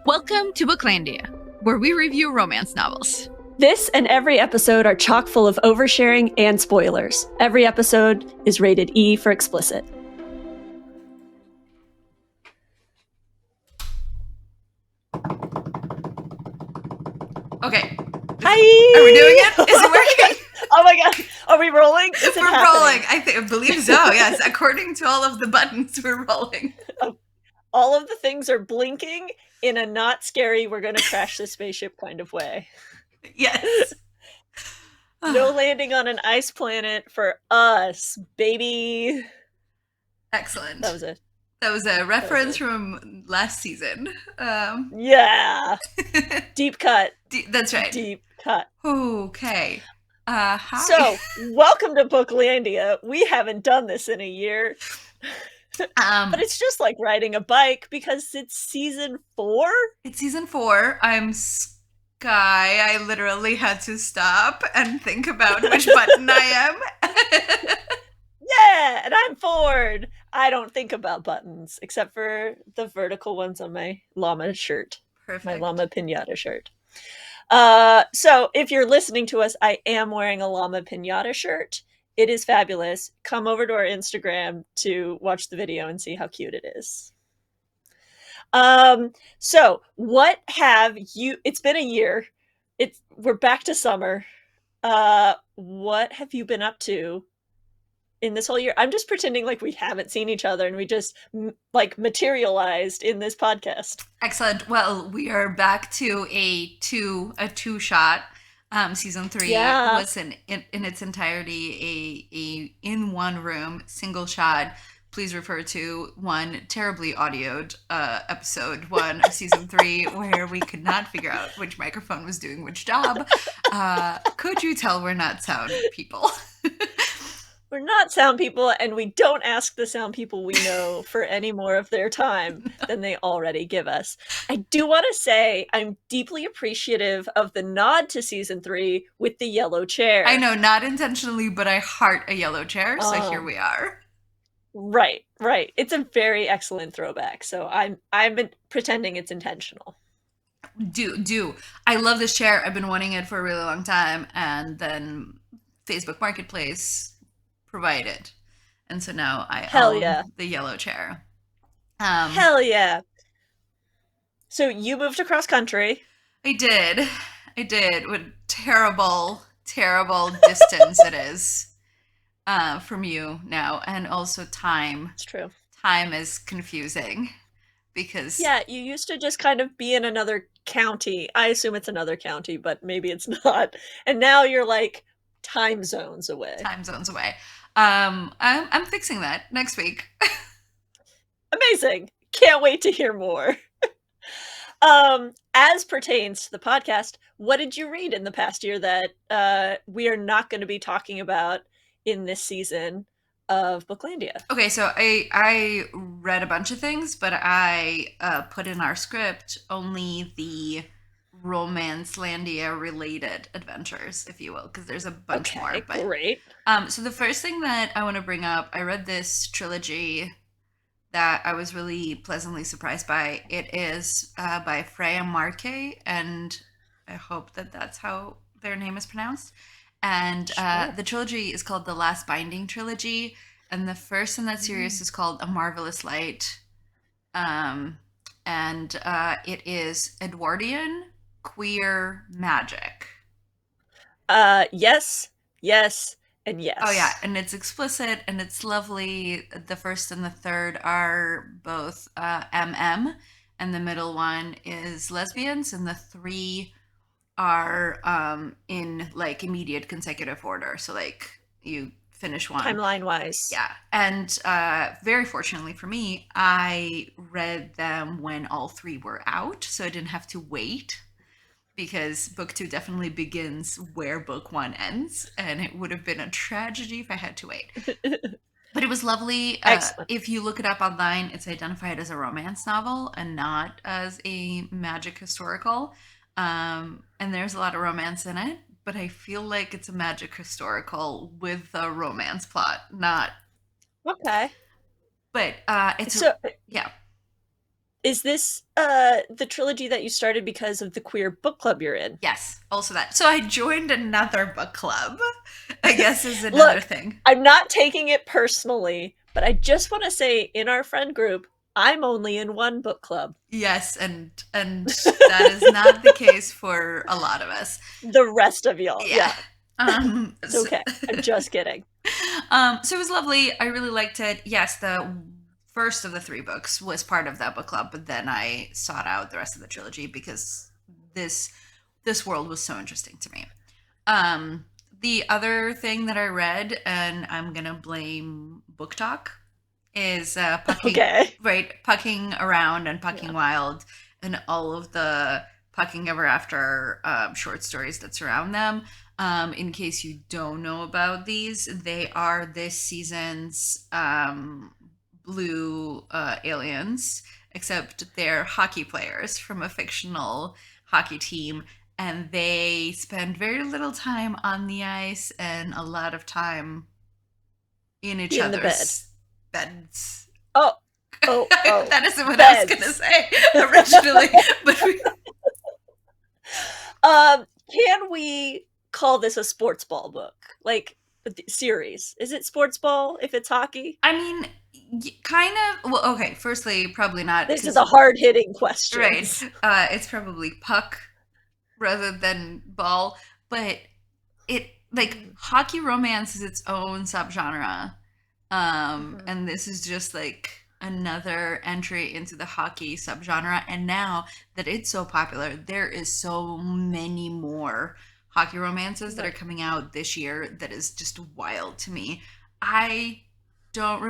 Welcome to Booklandia, where we review romance novels. This and every episode are chock full of oversharing and spoilers. Every episode is rated E for explicit. Okay. Hi! Are we doing it? Is it working? Oh my god. Are we rolling? Is it We're happening? rolling. I believe so, yes. According to all of the buttons, we're rolling. All of the things are blinking in a not scary, we're going to crash this spaceship kind of way. Yes. No landing on an ice planet for us, baby. Excellent. That was it. That was a reference from last season. Yeah. Deep cut. That's right. Deep cut. Okay. Hi. So, welcome to Booklandia. We haven't done this in a year. But it's just like riding a bike because it's season 4? It's season 4. I'm Sky. I literally had to stop and think about which button I am. Yeah, and I'm Ford. I don't think about buttons except for the vertical ones on my llama shirt. Perfect. My llama pinata shirt. So if you're listening to us, I am wearing a llama pinata shirt. It is fabulous. Come over to our Instagram to watch the video and see how cute it is. So what have you, it's been a year. We're back to summer. What have you been up to in this whole year? I'm just pretending like we haven't seen each other and we just like materialized in this podcast. Excellent. Well, we are back to a two shot. Season 3 was in its entirety a in one room single shot. Please refer to one terribly audioed episode 1 of season 3 where we could not figure out which microphone was doing which job. Could you tell we're not sound people? We're not sound people, and we don't ask the sound people we know for any more of their time than they already give us. I do want to say I'm deeply appreciative of the nod to season 3 with the yellow chair. I know, not intentionally, but I heart a yellow chair, so here we are. Right. It's a very excellent throwback, so I'm pretending it's intentional. Do. I love this chair. I've been wanting it for a really long time, and then Facebook Marketplace provided, and so now I own the yellow chair. Hell yeah. So you moved across country. I did. What terrible distance it is from you now, and also time. It's true. Time is confusing because you used to just kind of be in another county. I assume it's another county, but maybe it's not. And now you're like time zones away. I'm fixing that next week. Amazing. Can't wait to hear more. As pertains to the podcast, what did you read in the past year that we are not going to be talking about in this season of Booklandia? Okay, so I read a bunch of things, but I put in our script only the Romancelandia related adventures, if you will, because there's a bunch more. But great. So the first thing that I want to bring up, I read this trilogy that I was really pleasantly surprised by. It is by Freya Marke, and I hope that that's how their name is pronounced. And the trilogy is called the Last Binding Trilogy, and the first in that series is called A Marvelous Light. And it is Edwardian queer magic. Yes, and yes. Oh yeah, and it's explicit and it's lovely. The first and the third are both MM, and the middle one is lesbians, and the 3 are in like immediate consecutive order. So like you finish one timeline wise. Yeah, and very fortunately for me, I read them when all 3 were out, so I didn't have to wait. Because book 2 definitely begins where book 1 ends, and it would have been a tragedy if I had to wait. But it was lovely. If you look it up online, it's identified as a romance novel and not as a magic historical. And there's a lot of romance in it, but I feel like it's a magic historical with a romance plot, not... Okay. But it's... So, yeah. Is this the trilogy that you started because of the queer book club you're in? Yes, also that. So I joined another book club, I guess is another Look, thing. I'm not taking it personally, but I just want to say in our friend group, I'm only in one book club. Yes, and that is not the case for a lot of us. The rest of y'all, Yeah. yeah, it's So, okay. I'm just kidding. so it was lovely. I really liked it. Yes, the first of the three books was part of that book club, but then I sought out the rest of the trilogy because this this world was so interesting to me. Um, the other thing that I read, and I'm gonna blame Book Talk, is pucking Okay. right pucking around and pucking Yeah. wild and all of the pucking ever after short stories that surround them. In case you don't know about these, they are this season's blue aliens, except they're hockey players from a fictional hockey team, and they spend very little time on the ice and a lot of time in each In the bed. other's beds. Oh, oh, That isn't what I was gonna beds. say originally, but Can we call this a sports ball book? Like series? Is it sports ball if it's hockey? I mean, kind of. Well, okay. Firstly, probably not These are the because hard hitting right, questions. it's probably puck rather than ball, but it like Mm-hmm. hockey romance is its own subgenre. And this is just like another entry into the hockey subgenre. And now that it's so popular, there is so many more hockey romances that are Right. coming out this year that is just wild to me. I don't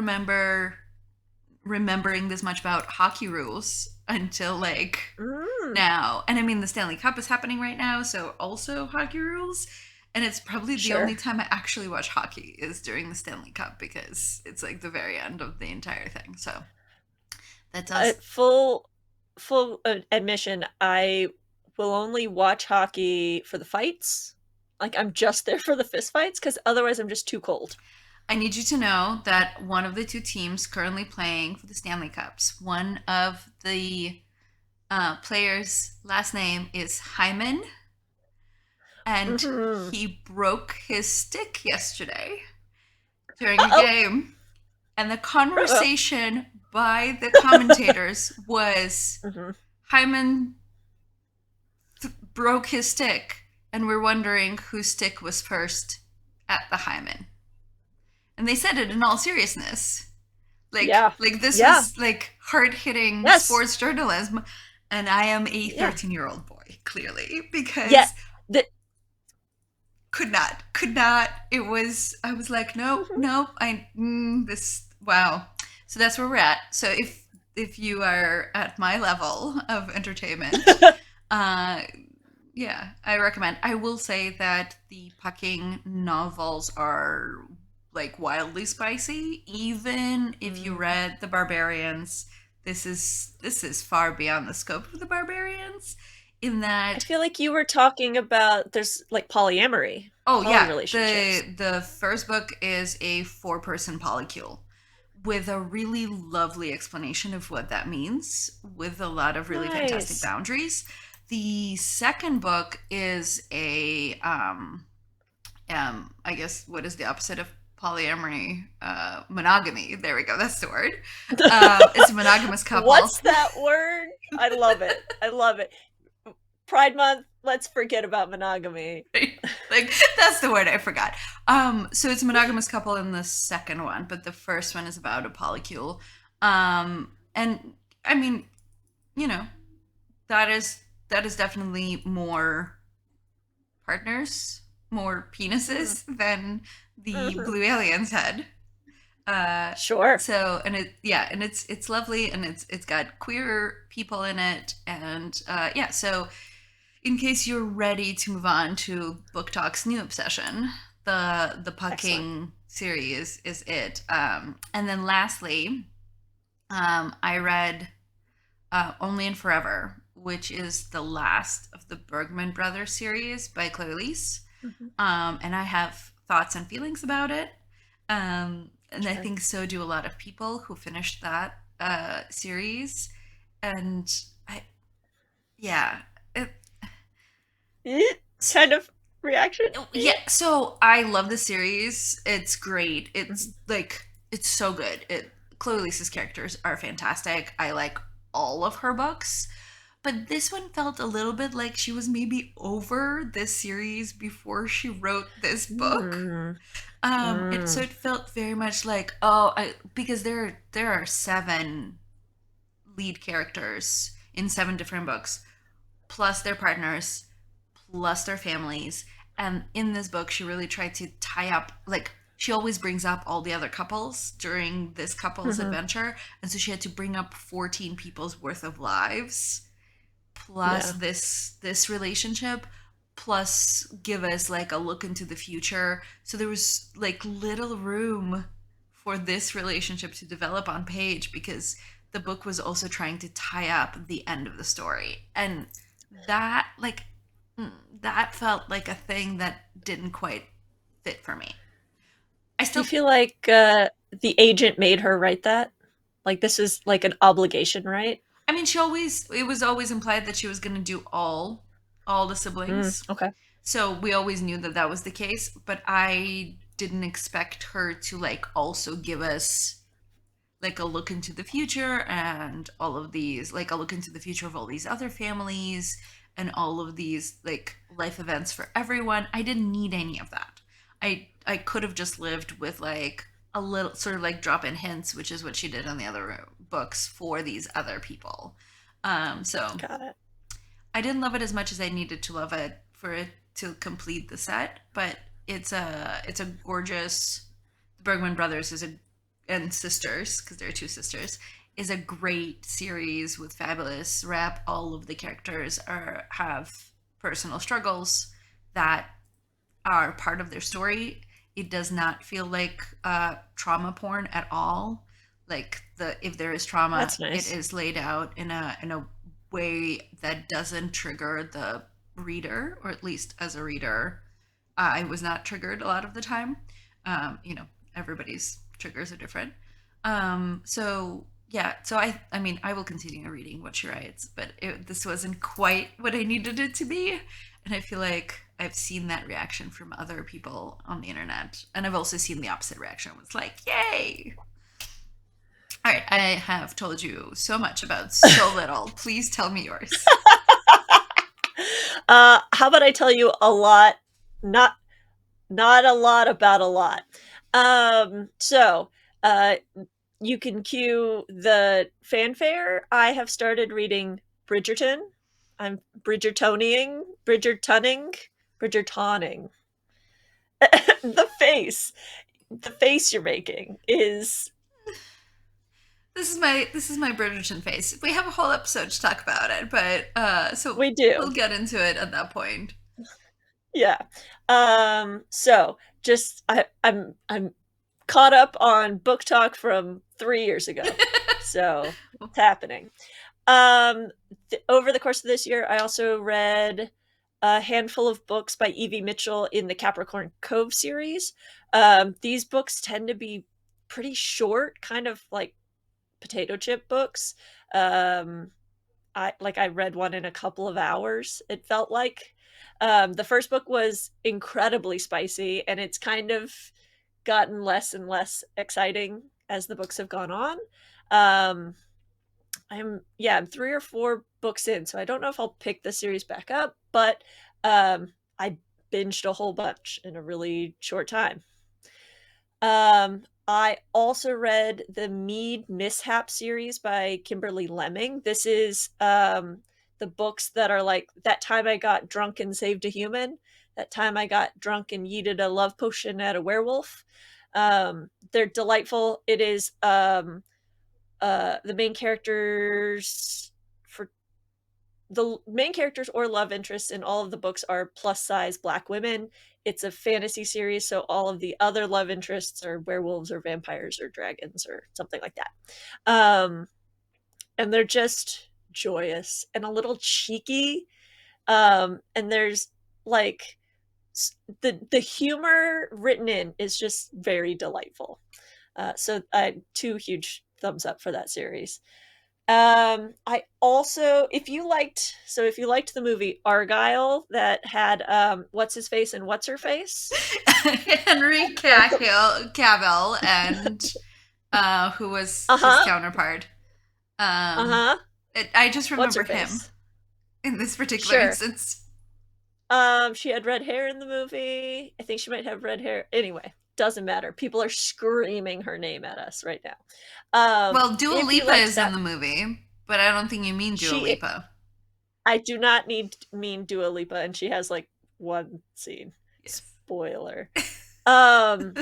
remembering this much about hockey rules until like Mm, now. And I mean, the Stanley Cup is happening right now, so also hockey rules. And it's probably the sure. only time I actually watch hockey is during the Stanley Cup because it's like the very end of the entire thing. So that does. Full admission, I will only watch hockey for the fights. Like I'm just there for the fist fights because otherwise I'm just too cold. I need you to know that one of the two teams currently playing for the Stanley Cups, one of the players' last name is Hyman, and Mm-hmm. he broke his stick yesterday during a Uh game. And the oh. conversation by the commentators was Mm-hmm. Hyman broke his stick, and we're wondering whose stick was first at the Hyman. And they said it in all seriousness. Yeah. Like this Yeah. was like hard hitting Yes. sports journalism, and I am a Yeah. 13-year-old boy, clearly, Yeah. because The, could not. It was I was like, nope, Mhm. nope. This wow. So that's where we're at. So if you are at my level of entertainment, uh, yeah, I recommend. I will say that the pucking novels are like wildly spicy. Even if you Mm. read The Barbarians, this is far beyond the scope of The Barbarians. In I that, feel like you were talking about there's like polyamory, oh poly yeah, relationships. the first book is a four-person polycule with a really lovely explanation of what that means, with a lot of really fantastic Nice. boundaries. The second book is a I guess what is the opposite of polyamory? Monogamy. There we go. That's the word. It's a monogamous couple. What's that word? I love it. I love it. Pride Month, let's forget about monogamy. Like that's the word I forgot. So it's a monogamous couple in the second one, but the first one is about a polycule. And I mean, you know, that is definitely more partners, more Mm-hmm. penises than the Mm-hmm. blue aliens had. Uh, Sure. so and it yeah, and it's lovely, and it's got queer people in it, and yeah. So in case you're ready to move on to Book Talk's new obsession, the Excellent. pucking series is it. And then lastly, I read Only in Forever, which is the last of the Bergman Brothers series by Claire Lease. Mm-hmm. And I have thoughts and feelings about it. And I Sure. think so do a lot of people who finished that series. and I yeah. It, Kind of reaction. yeah, so I love the series. It's great. It's like it's so good. Chloe Lisa's characters are fantastic. I like all of her books. But this one felt a little bit like she was maybe over this series before she wrote this book. Mm, So mm, it felt very much like because there are seven lead characters in seven different books, plus their partners, plus their families. And in this book, she really tried to tie up, like, she always brings up all the other couples during this couple's mhm. adventure. And so she had to bring up 14 people's worth of lives, plus Yeah. this relationship, plus give us like a look into the future. So there was like little room for this relationship to develop on page because the book was also trying to tie up the end of the story. And that like that felt like a thing that didn't quite fit for me. I Do you still feel like the agent made her write that? Like this is like an obligation, right? I mean, she always it was always implied that she was going to do all the Mm, siblings. okay. So we always knew that that was the case, but I didn't expect her to like also give us like a look into the future and all of these like a look into the future of all these other families and all of these like life events for everyone. I didn't need any of that. I could have just lived with like a little sort of like drop in hints, which is what she did on the other books for these other people. So Got it. I didn't love it as much as I needed to love it for it to complete the set, but it's a gorgeous. The Bergman brothers is a and sisters because there are two sisters is a great series with fabulous rep. All of the characters are have personal struggles that are part of their story. It does not feel like trauma porn at all. Like the if there is trauma, That's it nice. is laid out in a way that doesn't trigger the reader, or at least as a reader, I was not triggered a lot of the time. You know, everybody's triggers are different. So yeah, so I mean, I will continue reading what she writes, but this wasn't quite what I needed it to be, and I feel like I've seen that reaction from other people on the internet, and I've also seen the opposite reaction. It's like, yay! All right, I have told you so much about so little. Please tell me yours. How about I tell you a lot, not not a lot about a lot. So, uh, you can cue the fanfare. I have started reading Bridgerton. I'm Bridgertoning. The the face you're making is This is my Bridgerton face. We have a whole episode to talk about it, but so we we'll do. get into it at that point. Yeah. So just I'm caught up on book talk from 3 years ago. So it's happening. Over the course of this year, I also read a handful of books by Evie Mitchell in the Capricorn Cove series. These books tend to be pretty short, kind of like potato chip books. Um, I read one in a couple of hours. It felt like the first book was incredibly spicy, and it's kind of gotten less and less exciting as the books have gone on. Um, I'm 3 or 4 books in, so I don't know if I'll pick the series back up, but I binged a whole bunch in a really short time. I also read the Mead Mishap series by Kimberly Lemming. This is the books that are like that time I got drunk and saved a human, that time I got drunk and yeeted a love potion at a werewolf. They're delightful. It is the main characters for the main characters or love interests in all of the books are plus size black women. It's a fantasy series, so all of the other love interests are werewolves or vampires or dragons or something like that. And they're just joyous and a little cheeky. And there's like the humor written in is just very delightful. So 2 huge thumbs up for that series. I also, if you liked the movie Argyle that had what's his face and what's her face, Henry Cavill and who was uh his huh, counterpart. uh Um, huh, I just what's remember her him face? in this particular Sure. instance. She had red hair in the movie. I think she might have red hair. Anyway, doesn't matter. People are screaming her name at us right now. Well, Dua If you Lipa liked is in that, the movie, but I don't think you mean Dua she Lipa. I do not mean Dua Lipa, and she has like one scene. Yes. Spoiler. Um,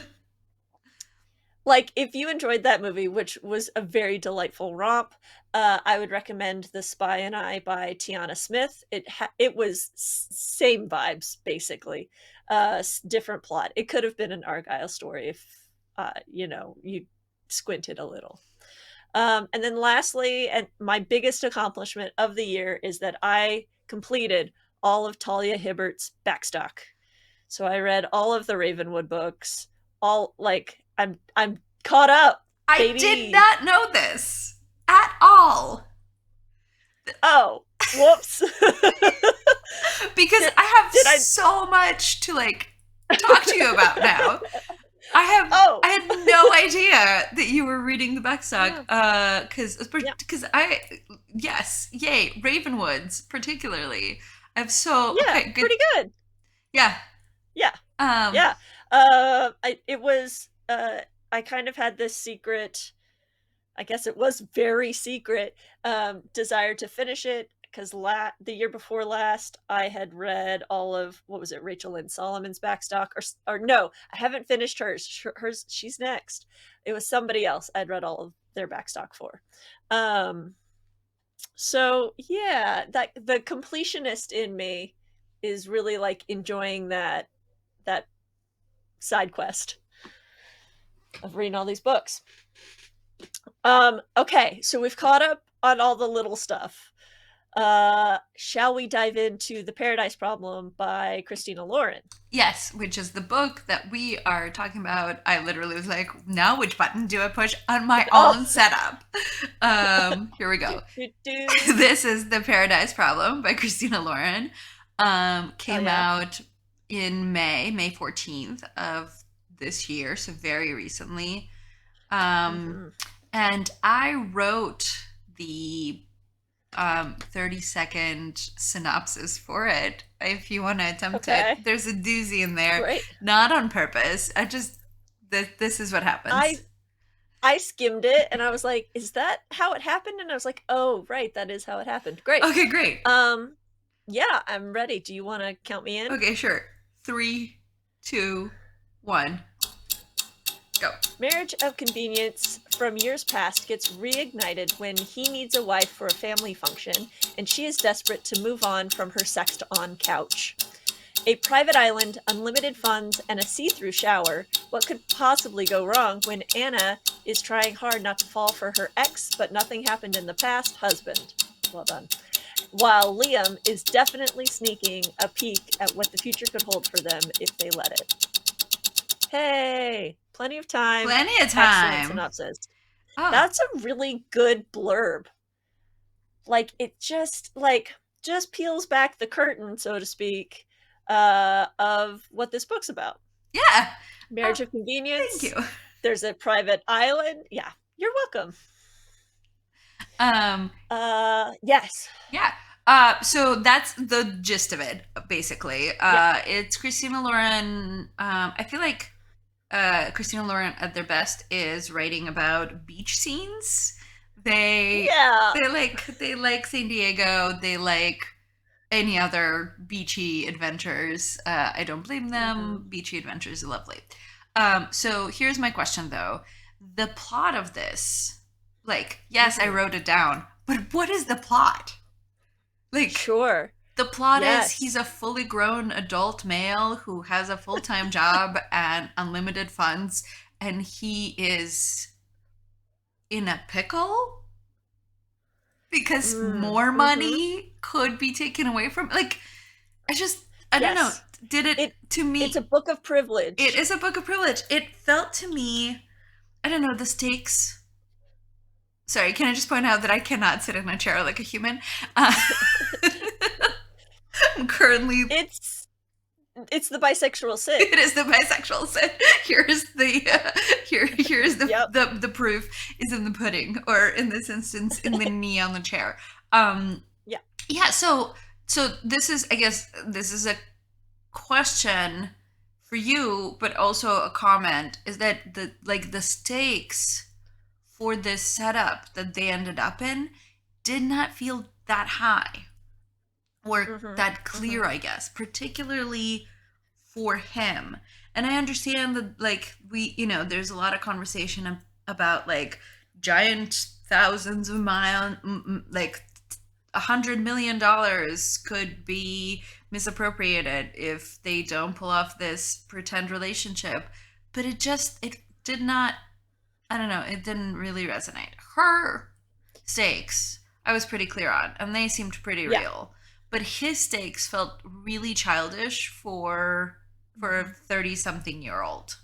like if you enjoyed that movie, which was a very delightful romp, I would recommend The Spy and I by Tiana Smith. It was same vibes basically, different plot. It could have been an Argyle story if you squinted a little. And then lastly, and my biggest accomplishment of the year is that I completed all of Talia Hibbert's backstock. So I read all of the Ravenwood books. All like I'm caught up, I did baby. not know this at all Oh, whoops. because did I have did I? so much to like talk to you about now. Oh, I had no idea that you were reading the backstock. yeah, yeah, Because I yes, yay, Ravenwoods particularly. I've so yeah. okay, good. Pretty good. Yeah. Yeah, Um yeah. It was. I kind of had this secret. I guess it was very secret desire to finish it because the year before last I had read all of what was it, Rachel Lynn Solomon's backstock, or no, I haven't finished hers, she's next. It was somebody else I'd read all of their backstock for. um so yeah, that the completionist in me is really like enjoying that side quest of reading all these books. Okay, so we've caught up on all the little stuff. Shall we dive into The Paradise Problem by Christina Lauren? yes, which is the book that we are talking about. I literally was like, now which button do I push on my Oh, own setup? Here we go. do, do. This is The Paradise Problem by Christina Lauren. Hell Came yeah. out in May 14th of this year, so very recently. Um, Mm-hmm. and I wrote the 30-second synopsis for it if you want to attempt it. Okay, There's a doozy in there, great. not on purpose. This is what I happens. I skimmed it and I was like, is that how it happened? And I was like, oh, right, that is how it happened. Great. Okay, great. Um, yeah, I'm ready. Do you want to count me in? Okay, sure. Three, two, one, go. Marriage of convenience from years past gets reignited when he needs a wife for a family function, and she is desperate to move on from her sexed on couch. A private island, unlimited funds, and a see through shower. What could possibly go wrong when Anna is trying hard not to fall for her ex, but nothing happened in the past husband? Well done. While Liam is definitely sneaking a peek at what the future could hold for them if they let it. Hey, plenty of time. Plenty of Excellent time. synopsis. Oh, That's a really good blurb. Like it just peels back the curtain, so to speak, of what this book's about. yeah. Oh, Marriage of thank convenience. you. There's a private island. Yeah, you're welcome. Um, Yes. yeah. So that's the gist of it, basically. Yeah. It's Christina Lauren. I feel like Christina Lauren at their best is writing about beach scenes. They Yeah. they like San Diego. They like any other beachy adventures. I don't blame Mm-hmm. them. Beachy adventures are lovely. So here's my question though: the plot of this, like, yes, I Mm-hmm. wrote it down, but what is the plot? Like, Sure. the plot is he's Yes. a fully grown adult male who has a full time job and unlimited funds, and he is in a pickle because more Mm-hmm. money could be taken away from. Like, I just, I don't know. Yes. Did it It to it's a me? book of It privilege. is a book of privilege. It felt to me, I don't know, the stakes Sorry, can I just point out that I cannot sit in a chair like a human? Uh, I'm currently. It's it's the bisexual sit. It is the bisexual sin. Here's the here's Yep. the proof is in the pudding, or in this instance, in the knee on the chair. Um, Yeah. yeah. So this is, I guess, this is a question for you, but also a comment. Is that the stakes for this setup that they ended up in did not feel that high or Mhm. that clear, Mhm. I guess, particularly for him. And I understand that, like, there's a lot of conversation about, like, giant thousands of mile, like, $100 million could be misappropriated if they don't pull off this pretend relationship. But it did not, I don't know, it didn't really resonate. Her stakes, I was pretty clear on, and they seemed pretty Yeah. real. But his stakes felt really childish for a Mhm. 30-something-year-old.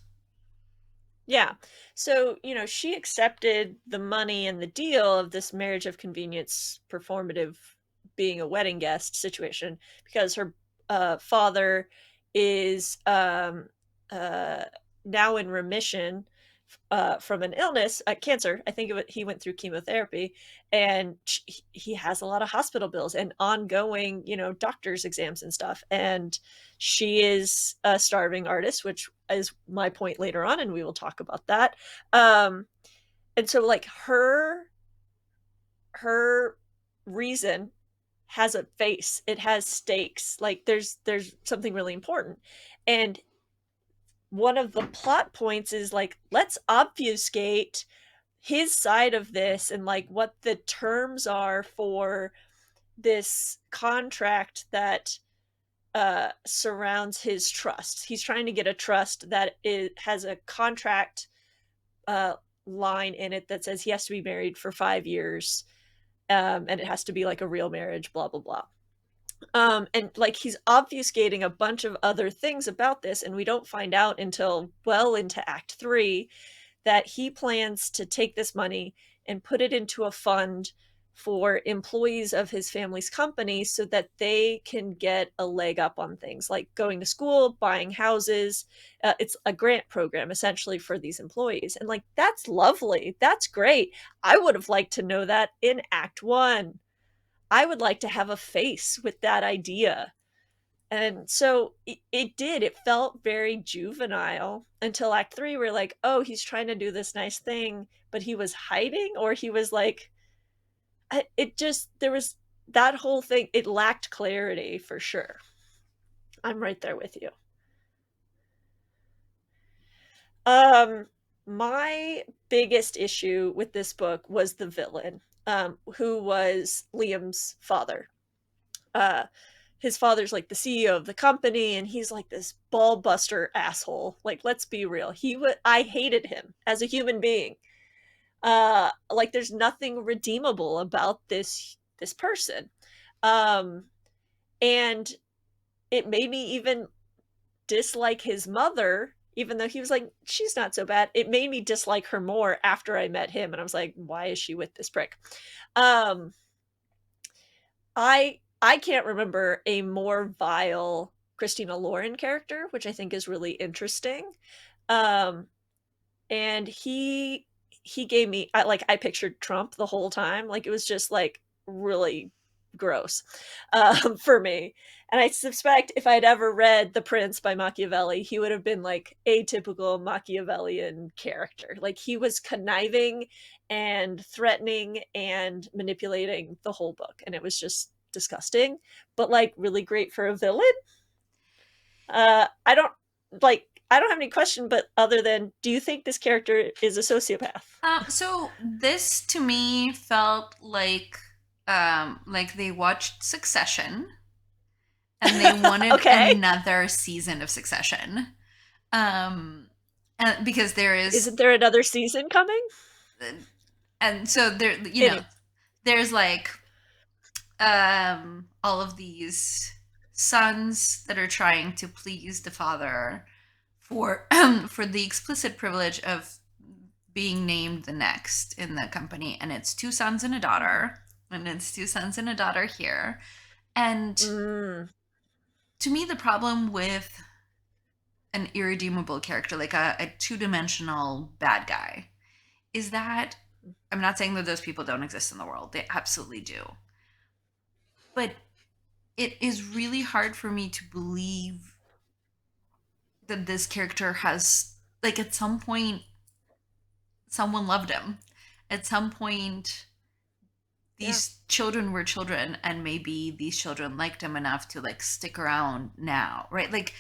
Yeah. So, she accepted the money and the deal of this marriage of convenience performative being a wedding guest situation because her father is uh, now in remission from an illness, cancer. I think he went through chemotherapy, and he has a lot of hospital bills and ongoing, doctor's exams and stuff. And she is a starving artist, which is my point later on, and we will talk about that. And so, like, her reason has a face. It has stakes. Like, there's something really important, and one of the plot points is like, let's obfuscate his side of this and like what the terms are for this contract that surrounds his trust. He's trying to get a trust that has a contract uh, line in it that says he has to be married for 5 years, and it has to be like a real marriage, blah blah blah. And like he's obfuscating a bunch of other things about this, and we don't find out until well into Act 3 that he plans to take this money and put it into a fund for employees of his family's company so that they can get a leg up on things like going to school, buying houses. It's a grant program essentially for these employees. And like, that's lovely. That's great. I would have liked to know that in Act 1. I would like to have a face with that idea. And so it did. It felt very juvenile until Act 3, where like, oh, he's trying to do this nice thing, but he was hiding, or he was like, it just, there was that whole thing. It lacked clarity for sure. I'm right there with you. Um, my biggest issue with this book was the villain, who was Liam's father. Uh, his father's like the CEO of the company, and he's like this ball buster asshole. Like, let's be real. I hated him as a human being. Like, there's nothing redeemable about this person. Um and it made me even dislike his mother, even though he was like, she's not so bad. It made me dislike her more after I met him, and I was like, why is she with this prick? um I can't remember a more vile Christina Lauren character, which I think is really interesting. Um, and he gave me, I pictured Trump the whole time. Like, it was just like really gross for me. And I suspect if I'd ever read The Prince by Machiavelli, he would have been like a typical Machiavellian character. Like, he was conniving and threatening and manipulating the whole book, and it was just disgusting, but like really great for a villain. I don't I don't have any question, but other than, do you think this character is a sociopath? So this to me felt like they watched Succession and they wanted Okay. another season of Succession. Um, and because there is, Isn't there another season coming? and so there, Anyway. there's like all of these sons that are trying to please the father for for the explicit privilege of being named the next in the company, and it's two sons and a daughter, and it's two sons and a daughter here. And Mm, to me, the problem with an irredeemable character, like a two-dimensional bad guy, is that I'm not saying that those people don't exist in the world. They absolutely do. But it is really hard for me to believe that this character has, like, at some point someone loved him. At some point yeah. these children were children, and maybe these children liked him enough to like stick around now, right? Like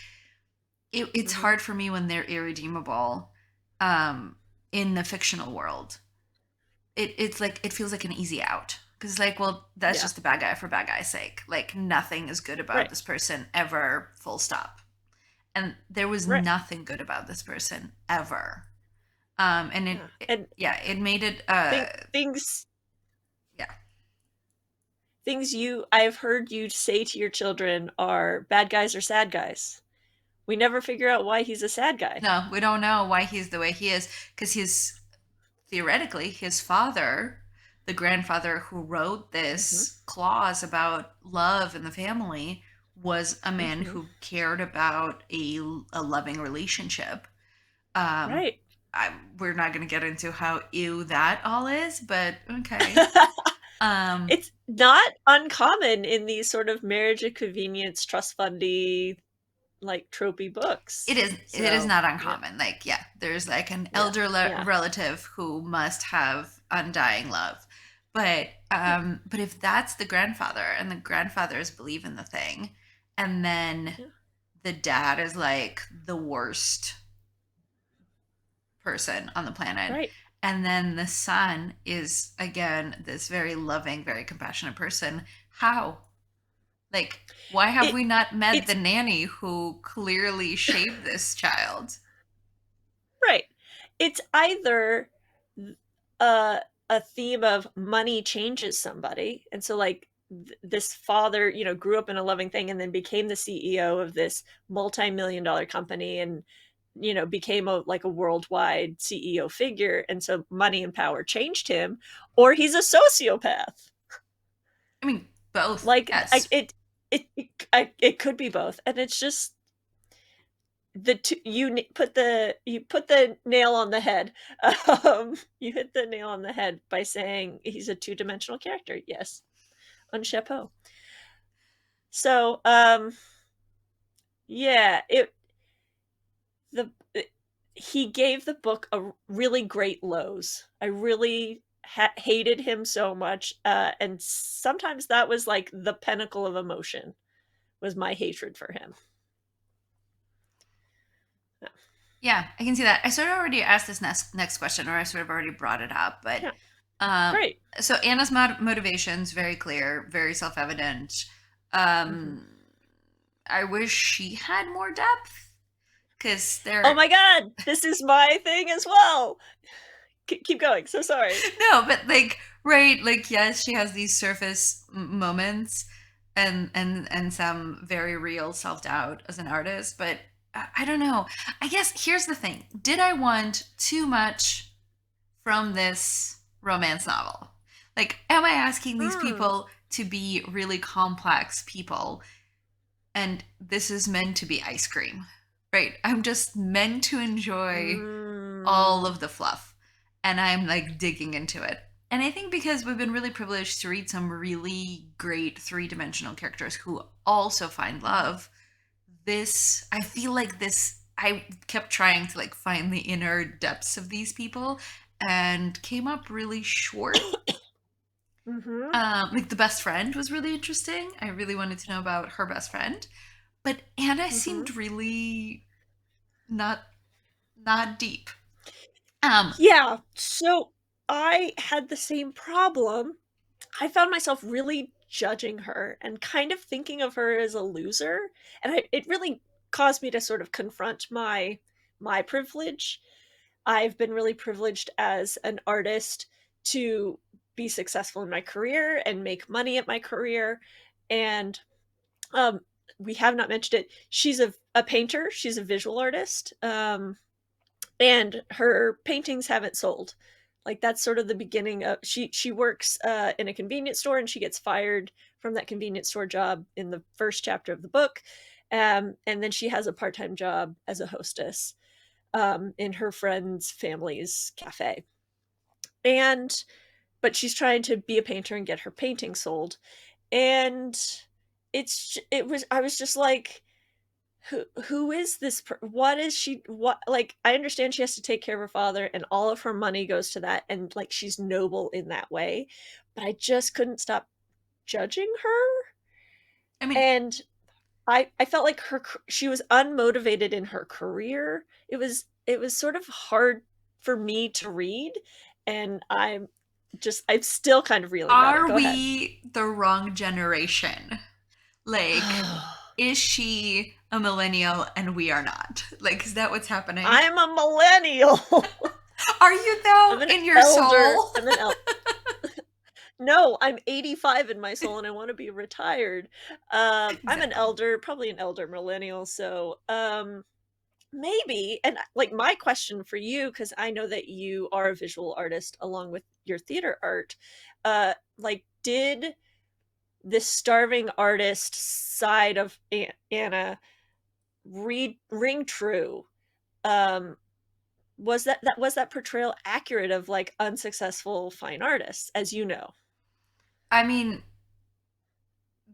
it's Hmm. hard for me when they're irredeemable um in the fictional world. It's like it feels like an easy out, because it's like, well, that's Yeah. just a bad guy for bad guy's sake. Like nothing is good about Right. this person ever, full stop. And there was Right. nothing good about this person ever. And Yeah. And yeah, it made it things yeah. I've heard you say to your children are bad guys or sad guys. We never figure out why he's a sad guy. No, we don't know why he's the way he is, because he's theoretically his father, the grandfather who wrote Hmm. this clause about love in the family, was a man Hmm. who cared about a loving relationship. Um, Right. we're not going to get into how ew that all is, but okay. Um, It's not uncommon in these sort of marriage of convenience, trust fundy, like tropey books. it is So not yeah, uncommon. Like, yeah, there's like an yeah, elder yeah, relative who must have undying love. But if that's the grandfather, and the grandfathers believe in the thing, and then yeah, the dad is like the worst person on the planet, right. and then the son is again this very loving, very compassionate person, how? Like, why have It we not met the it's nanny who clearly shaped this child? right. It's either a a theme of money changes somebody, and so like this father, grew up in a loving thing and then became the CEO of this multi-million-dollar company and became a worldwide CEO figure, and so money and power changed him, or he's a sociopath. I mean, both, Like yes. it could be both, and it's just the two, you put the nail on the head. You hit the nail on the head by saying he's a two-dimensional character. Yes, on Chapeau. So yeah, the he gave the book a really great lows. I really hated him so much, and sometimes that was like the pinnacle of emotion, was my hatred for him. Yeah, Yeah, I can see that. I sort of already asked this next question, or I sort of already brought it up, but yeah, um, great. so Anna's motivation's very clear, very self-evident. Hmm. Um, I wish she had more depth, because Oh there. my god, this is my thing as well. Keep going. So sorry. No, but like, right, like, yes, she has these surface moments, and some very real self-doubt as an artist, but I don't know. I guess here's the thing. Did I want too much from this romance novel? Like, am I asking these Mm, people to be really complex people, and this is meant to be ice cream? Right? I'm just meant to enjoy all mm, of the fluff, and I'm like digging into it. And I think because we've been really privileged to read some really great three-dimensional characters who also find mhm, love, this, I feel like this, I kept trying to like find the inner depths of these people and came up really short. mhm, Like the best friend was really interesting. I really wanted to know about her best friend, but Anna mhm. seemed really not not deep. Um, Yeah, so I had the same problem. I found myself really judging her and kind of thinking of her as a loser, and it really caused me to sort of confront my privilege. I've been really privileged as an artist to be successful in my career and make money at my career, and um we have not mentioned it. She's a painter, she's a visual artist. and her paintings haven't sold. Like that's sort of the beginning of she works in a convenience store, and she gets fired from that convenience store job in the first chapter of the book. And then she has a part-time job as a hostess in her friend's family's cafe. And but she's trying to be a painter and get her painting sold. And I was just like, who is this what is she, what, like, I understand she has to take care of her father and all of her money goes to that, and like she's noble in that way, but I just couldn't stop judging her. I mean, And I felt like she was unmotivated in her career. It was sort of hard for me to read, and I'm still kind of reeling about it. are Go ahead. we the wrong generation? Like, is she a millennial and we are not? Like, is that what's happening? I'm a millennial. Are you though? I'm an In your elder. soul? I'm an elder. No, I'm 85 in my soul and I want to be retired. I'm an Exactly. elder, probably an elder millennial. So maybe. And like my question for you, because I know that you are a visual artist along with your theater art, like did this starving artist side of Anna ring true? Um, was that portrayal accurate of like unsuccessful fine artists, as you know? I mean,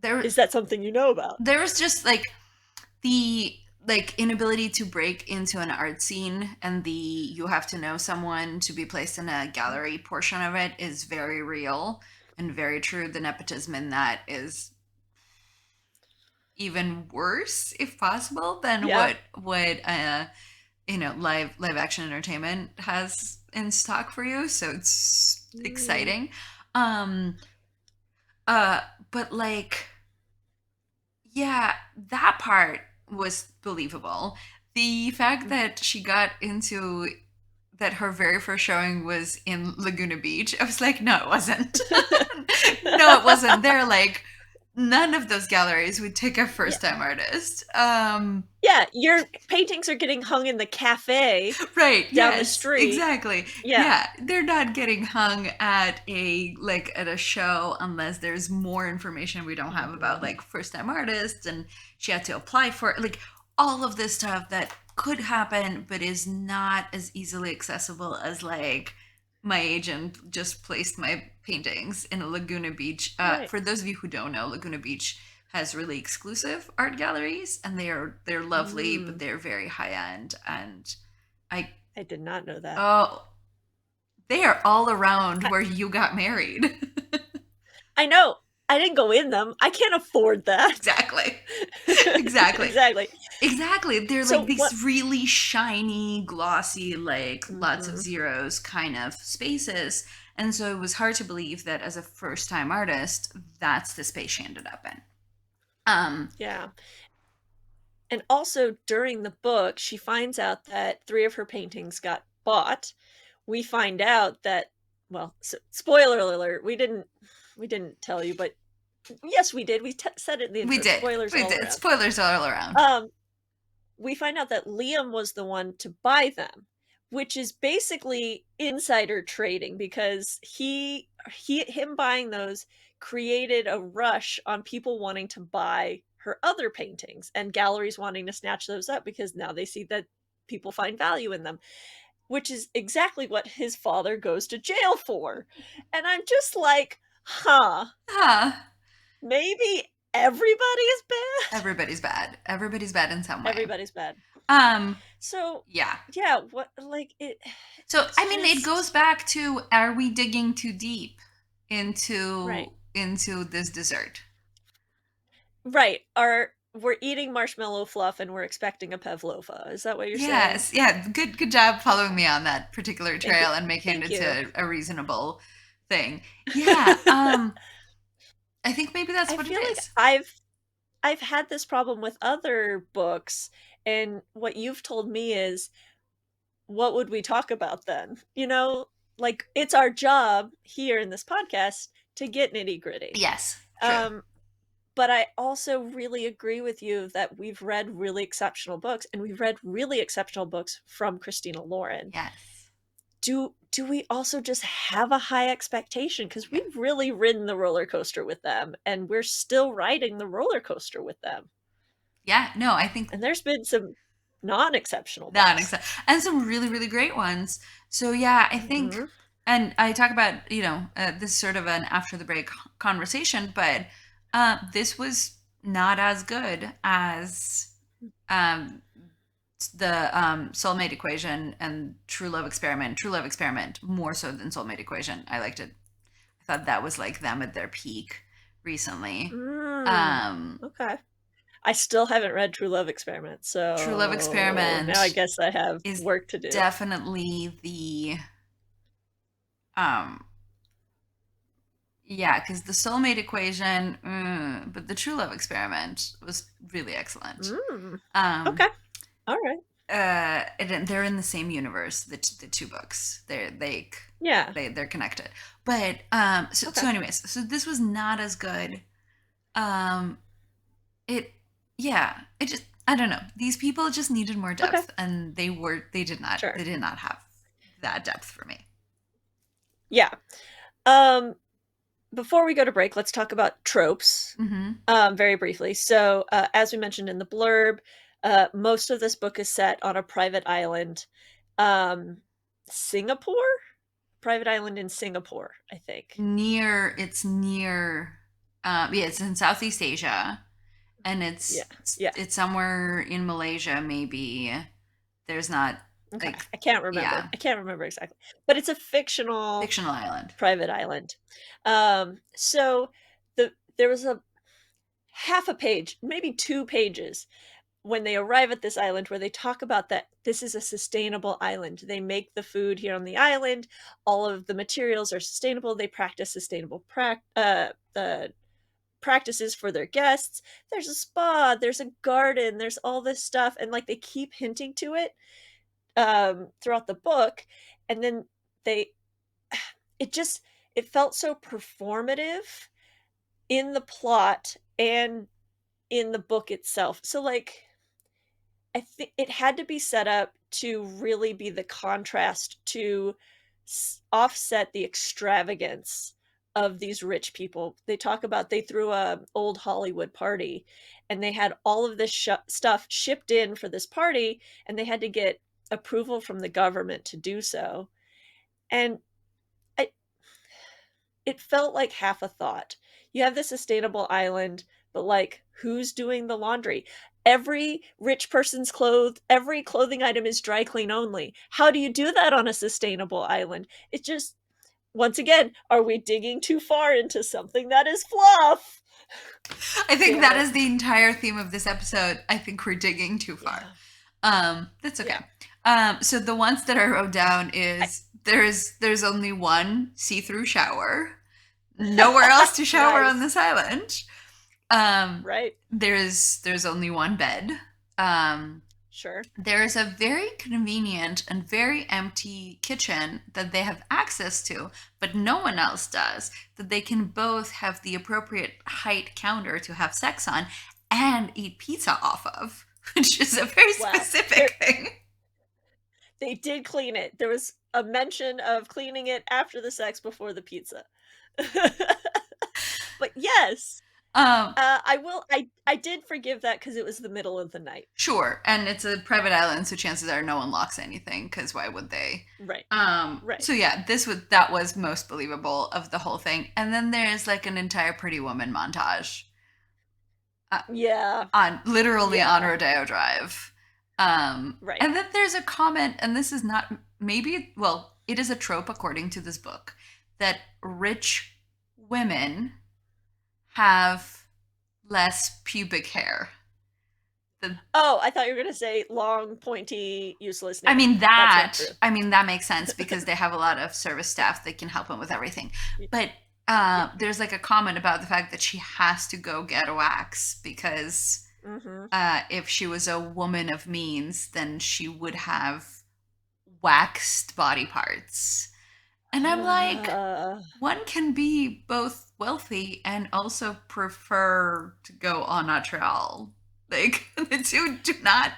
there Is that something you know about? there's just like the like inability to break into an art scene, and the you have to know someone to be placed in a gallery portion of it is very real and very true. The nepotism in that is even worse, if possible, than Yeah. what live action entertainment has in stock for you. So it's Mm, exciting. um uh but like, yeah, that part was believable. The fact that she got into that her very first showing was in Laguna Beach, I was like, no, it wasn't. No, it wasn't. They're like, none of those galleries would take a yeah. first time artist. Yeah, your paintings are getting hung in the cafe Right, down the yes, street. exactly. Yeah. Yeah, they're not getting hung at a show unless there's more information we don't have about Mhm. like first time artists, and she had to apply for like all of this stuff that could happen but is not as easily accessible as like my agent just placed my paintings in a Laguna Beach. Right. For those of you who don't know, Laguna Beach has really exclusive art galleries, and they're lovely, but Mm, they're very high end. And I I did not know that. oh, they are all around I, where you got married. I know. I didn't go in them. I can't afford that. Exactly. Exactly. Exactly. Exactly. They're like So what? these really shiny, glossy, like lots of Mhm. zeros kind of spaces. And so it was hard to believe that as a first time artist, that's the space she ended up in. Um, Yeah. And also during the book, she finds out that 3 of her paintings got bought. We find out that, well, spoiler alert, we didn't tell you, but yes, we did. We said it in the we intro. did. Spoilers We all did. around. Spoilers all around. Um, we find out that Liam was the one to buy them, which is basically insider trading because him buying those created a rush on people wanting to buy her other paintings and galleries wanting to snatch those up because now they see that people find value in them, which is exactly what his father goes to jail for. And I'm just like, huh, Huh. maybe everybody is bad. Everybody's bad. Everybody's bad in some way. Everybody's bad. Um, So, yeah. yeah, what, like, So it's I mean, it just goes back to, are we digging too deep right. into this dessert? Right. We're eating marshmallow fluff and we're expecting a pavlova. Is that what you're saying? Yes, yeah. Good job following me on that particular Thank you. trail and making Thank it you. into a reasonable thing. Yeah. I think maybe that's I what it feel like is. I've had this problem with other books, and what you've told me is, what would we talk about then? Like it's our job here in this podcast to get nitty-gritty. Yes, true. Um but I also really agree with you that we've read really exceptional books, and we've read really exceptional books from Christina Lauren. Yes. Do we also just have a high expectation? Because Yeah. we've really ridden the roller coaster with them, and we're still riding the roller coaster with them. Yeah. No, I think And there's been some non-exceptional that books. exact and some really, really great ones. So yeah, I think, Hmm. and I talk about, this is sort of an after the break conversation, but this was not as good as um, the soulmate equation and true love experiment. True love experiment more so than soulmate equation. I liked it. I thought that was like them at their peak recently. Mm, Um, okay. I still haven't read True Love Experiment, True love so now I experiment guess I have is work to do. definitely the um yeah, because the soulmate equation, but the true love experiment was really excellent. Mm, Um, okay. All right. and they're in the same universe. The two books, Yeah. they're connected. But Okay. anyways, so this was not as good. Um, it yeah, it just I don't know. These people just needed more Okay. depth, and Sure. they did not have that depth for me. Yeah. Um, Before we go to break, let's talk about tropes, Mm-hmm. very briefly. So, as we mentioned in the blurb, most of this book is set on a private island, um, Singapore, private island in Singapore, I think. It's near yeah, it's in Southeast Asia, and Yeah, yeah. it's somewhere in Malaysia maybe. There's not Okay, like I can't remember. yeah, I can't remember exactly, but it's a fictional fictional island. private island. So there was a half a page, maybe 2 pages when they arrive at this island where they talk about that this is a sustainable island. They make the food here on the island. All of the materials are sustainable. They practice sustainable practices for their guests. There's a spa, there's a garden, there's all this stuff. And like they keep hinting to it throughout the book. And then they, it just, it felt so performative in the plot and in the book itself. So like I think it had to be set up to really be the contrast to offset the extravagance of these rich people. They talk about they threw a old Hollywood party and they had all of this stuff shipped in for this party and they had to get approval from the government to do so. And I, it felt like half a thought. You have the sustainable island, but like who's doing the laundry? Every rich person's every clothing item is dry clean only. How do you do that on a sustainable island? It just once again, are we digging too far into something that is fluff? I think Damn that it. is the entire theme of this episode. I think we're digging too far. Yeah. That's okay. Yeah. So the ones that I wrote down I, is there's only one see-through shower, nowhere else to shower on nice. this island. Um, Right. there's only one bed. Um, Sure. there is a very convenient and very empty kitchen that they have access to, but no one else does. That they can both have the appropriate height counter to have sex on and eat pizza off of, which is a very Wow. There, specific thing. they did clean it. There was a mention of cleaning it after the sex before the pizza. But yes, Um, I did forgive that because it was the middle of the night. sure, and it's a private island, so chances are no one locks anything. Because why would they? Right. Right. So yeah, that was most believable of the whole thing. And then there's like an entire Pretty Woman montage uh, Yeah. on literally on Yeah. Rodeo Drive. Right. And then there's a comment, and this is not maybe well, it is a trope according to this book that rich women have less pubic hair. The Oh, I thought you were gonna say long, pointy, useless I nails. mean That's not true. that makes sense because they have a lot of service staff that can help them with everything. But Yeah. there's like a comment about the fact that she has to go get a wax because Mm-hmm. if she was a woman of means, then she would have waxed body parts. And I'm like, Uh, one can be both wealthy and also prefer to go au natural. Like the two do not.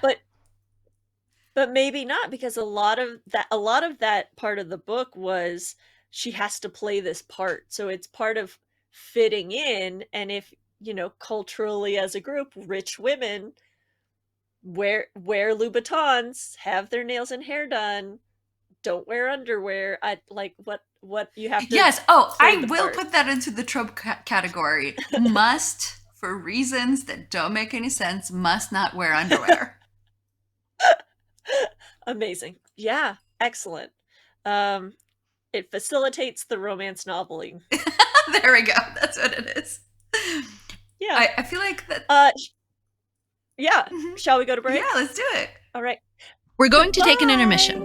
But maybe not, because a lot of that part of the book was she has to play this part. So it's part of fitting in, and if, culturally as a group, rich women wear Louboutins, have their nails and hair done, don't wear underwear. I like what you have to Yes. Oh, play I the will part. put that into the trope category. Must, for reasons that don't make any sense, must not wear underwear. Amazing. Yeah, excellent. Um, it facilitates the romance noveling. There we go. That's what it is. Yeah. I feel like that. Uh, yeah. Mhm. Shall we go to Yeah, break? let's do it. All right. We're going to take an Goodbye. intermission.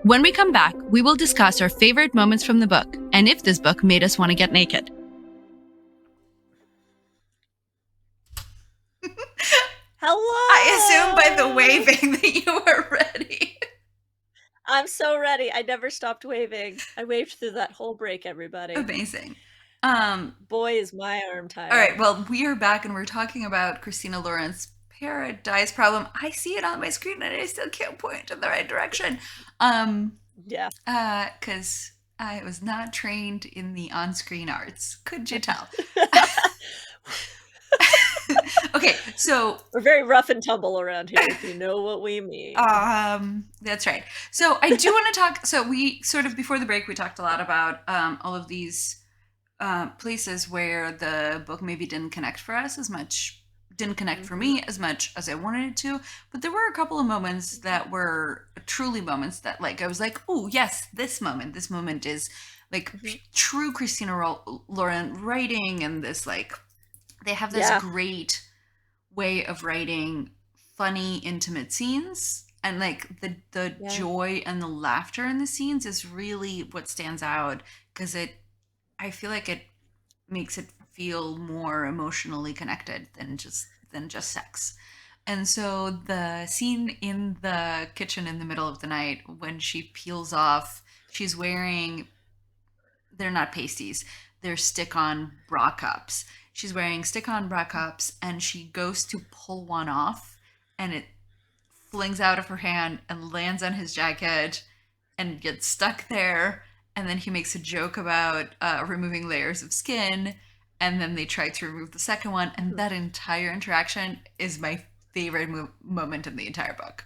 When we come back, we will discuss our favorite moments from the book and if this book made us want to get naked. Hello. I assume by the waving that you were ready. I'm so ready. I never stopped waving. I waved through that whole break, everybody. Amazing. Boy, is my arm tired. All right, well, we are back and we're talking about Christina Lauren's Paradise Problem. I see it on my screen and I still can't point in the right direction. Yeah. Because I was not trained in the on-screen arts. Could you tell? Okay, so we're very rough and tumble around here, if you know what we mean. That's right. So I do want to talk. So we sort of before the break we talked a lot about all of these places where the book maybe didn't connect for us as much, didn't connect for me as much as I wanted it to. But there were a couple of moments that were truly moments that like I was like, oh yes, this moment is like true Christina Lauren writing, and this like they have this great way of writing funny intimate scenes, and like the joy and the laughter in the scenes is really what stands out, because I feel like it makes it feel more emotionally connected than just sex. And so the scene in the kitchen in the middle of the night when she peels off, she's wearing, they're not pasties, they're stick-on bra cups. She's wearing stick-on bra cups and she goes to pull one off and it flings out of her hand and lands on his jacket and gets stuck there. And then he makes a joke about removing layers of skin, and then they try to remove the second one, and that entire interaction is my favorite moment in the entire book.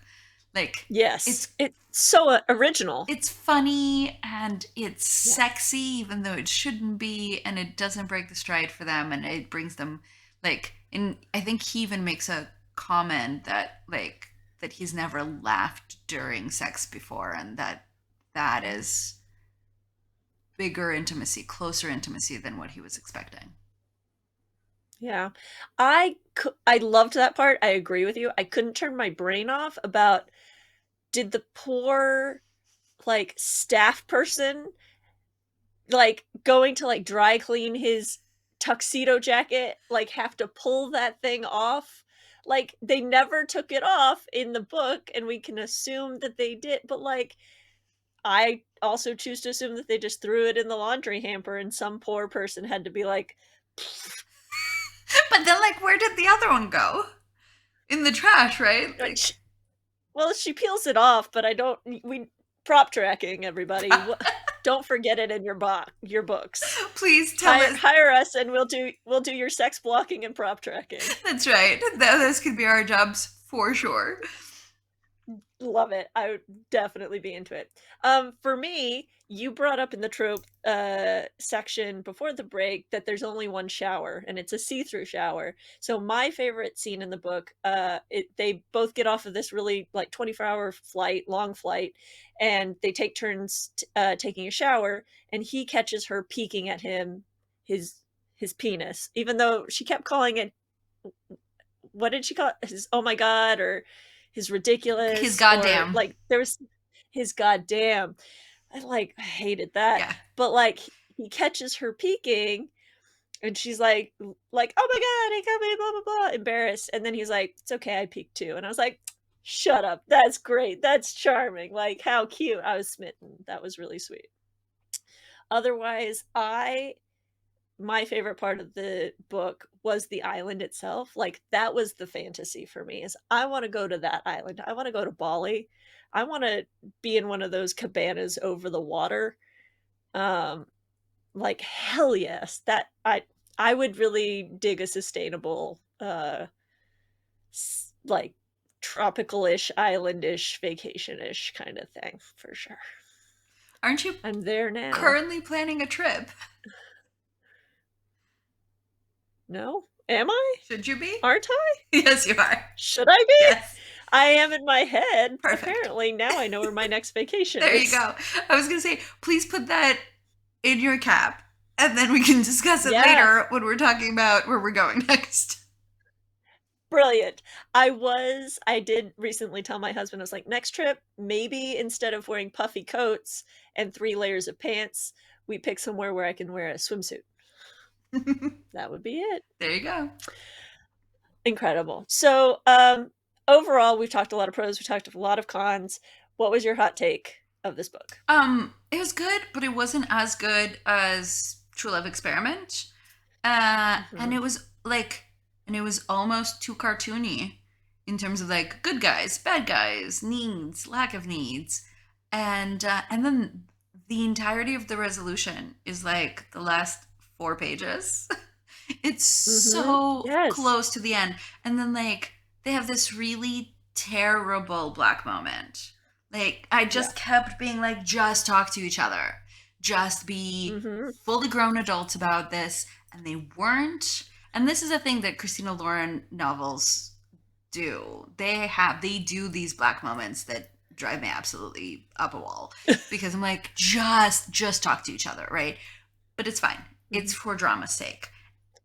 Like, yes, it's so original. It's funny and it's sexy, even though it shouldn't be, and it doesn't break the stride for them, and it brings them like. And I think he even makes a comment that like that he's never laughed during sex before, and that is bigger intimacy, closer intimacy than what he was expecting. Yeah. I loved that part. I agree with you. I couldn't turn my brain off about, did the poor like staff person like going to like dry clean his tuxedo jacket like have to pull that thing off? Like they never took it off in the book, and we can assume that they did, but like I also choose to assume that they just threw it in the laundry hamper and some poor person had to be like but then like where did the other one go? In the trash, right? Like, well, she peels it off, but we prop tracking, everybody. Don't forget it in your books. Please tell us. Hire us and we'll do your sex blocking and prop tracking. That's right. Those could be our jobs for sure. Love it. I would definitely be into it. For me, you brought up in the trope section before the break that there's only one shower, and it's a see-through shower. So my favorite scene in the book, they both get off of this really like 24-hour flight, long flight, and they take turns taking a shower, and he catches her peeking at him, his penis, even though she kept calling it, what did she call it? His oh my god, or his ridiculous, his goddamn, or like there was his goddamn. I hated that. Yeah. But like he catches her peeking and she's like oh my god, he got me, blah blah blah, embarrassed, and then he's like, it's okay, I peeked too. And I was like, shut up, that's great, that's charming, like how cute. I was smitten. That was really sweet. Otherwise, my favorite part of the book was the island itself. Like, that was the fantasy for me, is I wanna go to that island. I wanna go to Bali. I wanna be in one of those cabanas over the water. Um, like, hell yes. I would really dig a sustainable, like, tropical-ish, island-ish, vacation-ish kinda thing, for sure. Aren't you I'm there now. currently planning a trip? No? Am I? Should you be? Aren't I? Yes, you are. Should I be? Yes. I am in my head. Perfect. Apparently, now I know where my next vacation There is. you go. I was going to say, please put that in your cap, and then we can discuss it Yeah. later when we're talking about where we're going next. Brilliant. I did recently tell my husband, I was like, next trip, maybe instead of wearing puffy coats and 3 layers of pants, we pick somewhere where I can wear a swimsuit. That would be it. There you go. Incredible. So, overall, we've talked a lot of pros, we talked a lot of cons. What was your hot take of this book? It was good, but it wasn't as good as True Love Experiment. And it was like, and it was almost too cartoony in terms of like good guys, bad guys, needs, lack of needs, and then the entirety of the resolution is like the last 4 pages. It's so Yes. close to the end, and then like they have this really terrible black moment. Like I just kept being like, just talk to each other, just be fully grown adults about this, and they weren't. And this is a thing that Christina Lauren novels do. They do these black moments that drive me absolutely up a wall because I'm like, just talk to each other, right? But it's fine. It's for drama's sake.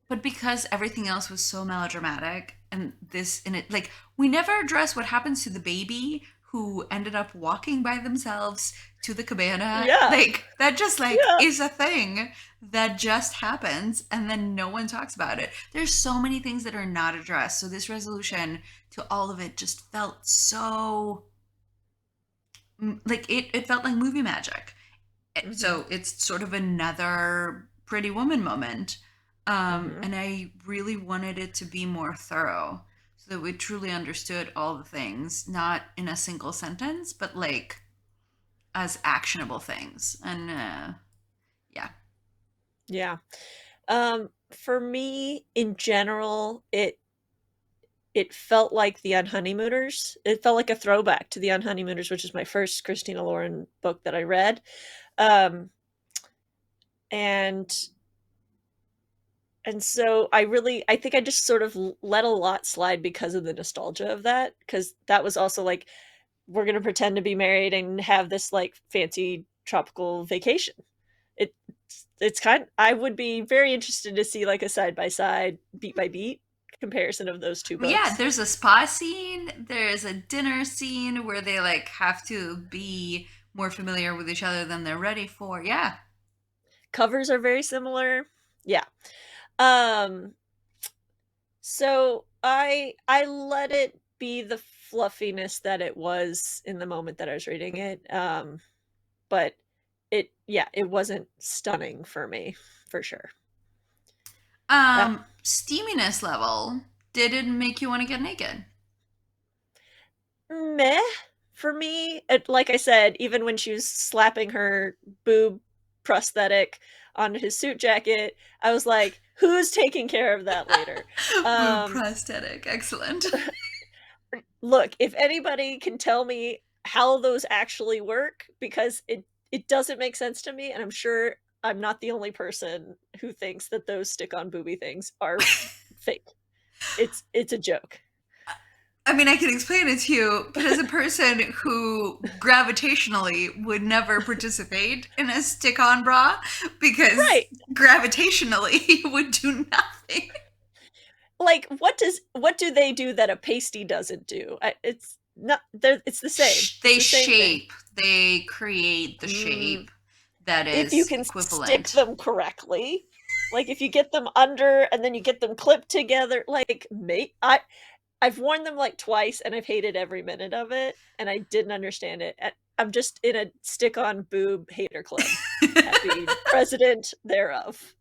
But because everything else was so melodramatic, and it, like, we never address what happens to the baby who ended up walking by themselves to the cabana. Yeah. Like, that just like is a thing that just happens, and then no one talks about it. There's so many things that are not addressed. So this resolution to all of it just felt so like it felt like movie magic. So it's sort of another Pretty Woman moment. And I really wanted it to be more thorough so that we truly understood all the things, not in a single sentence, but like as actionable things. And yeah. Yeah. For me, in general, it felt like The Unhoneymooners. It felt like a throwback to The Unhoneymooners, which is my first Christina Lauren book that I read. And so I think I just sort of let a lot slide because of the nostalgia of that, because that was also like, we're going to pretend to be married and have this like fancy tropical vacation. It's I would be very interested to see like a side-by-side, beat-by-beat comparison of those two books. Yeah, there's a spa scene, there's a dinner scene where they like have to be more familiar with each other than they're ready for. Yeah. Covers are very similar. Yeah. So I let it be the fluffiness that it was in the moment that I was reading it. But it wasn't stunning for me, for sure. Steaminess level, did it make you want to get naked? Meh. For me, like I said, even when she was slapping her boob prosthetic onto his suit jacket, I was like, who's taking care of that later? Boob prosthetic, excellent. Look, if anybody can tell me how those actually work, because it doesn't make sense to me, and I'm sure I'm not the only person who thinks that those stick-on booby things are fake. It's a joke. I mean, I can explain it to you, but as a person who gravitationally would never participate in a stick-on bra, because gravitationally would do nothing. Like, what do they do that a pasty doesn't do? It's not. It's the same. They shape. They create the shape that is if you can equivalent. Stick them correctly. Like if you get them under and then you get them clipped together. Like I've worn them like twice and I've hated every minute of it, and I didn't understand it. I'm just in a stick-on boob hater club. Happy president thereof.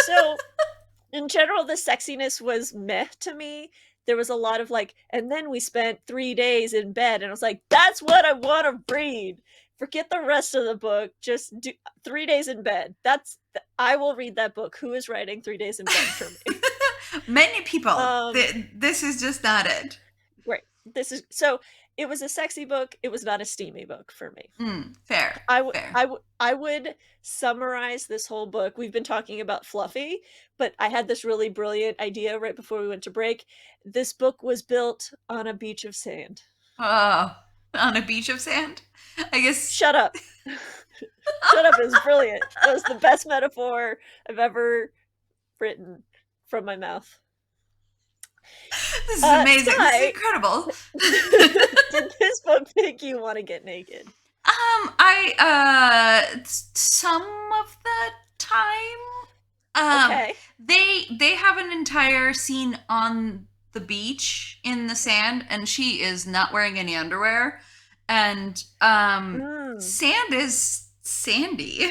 So in general, the sexiness was meh to me. There was a lot of like, and then we spent 3 days in bed, and I was like, that's what I want to read. Forget the rest of the book. Just do 3 days in bed. I will read that book. Who is writing 3 days in bed for me? Many people. Um, This is just not it. Great. This is so. It was a sexy book. It was not a steamy book for me. Fair. Fair. I would summarize this whole book. We've been talking about fluffy, but I had this really brilliant idea right before we went to break. This book was built on a beach of sand. Oh, on a beach of sand? I guess. Shut up. Shut up. It was brilliant. That was the best metaphor I've ever written from my mouth. This is amazing. Skye, this is incredible. Did this book make you want to get naked? Some of the time. Okay. They have an entire scene on the beach in the sand, and she is not wearing any underwear, and sand is sandy.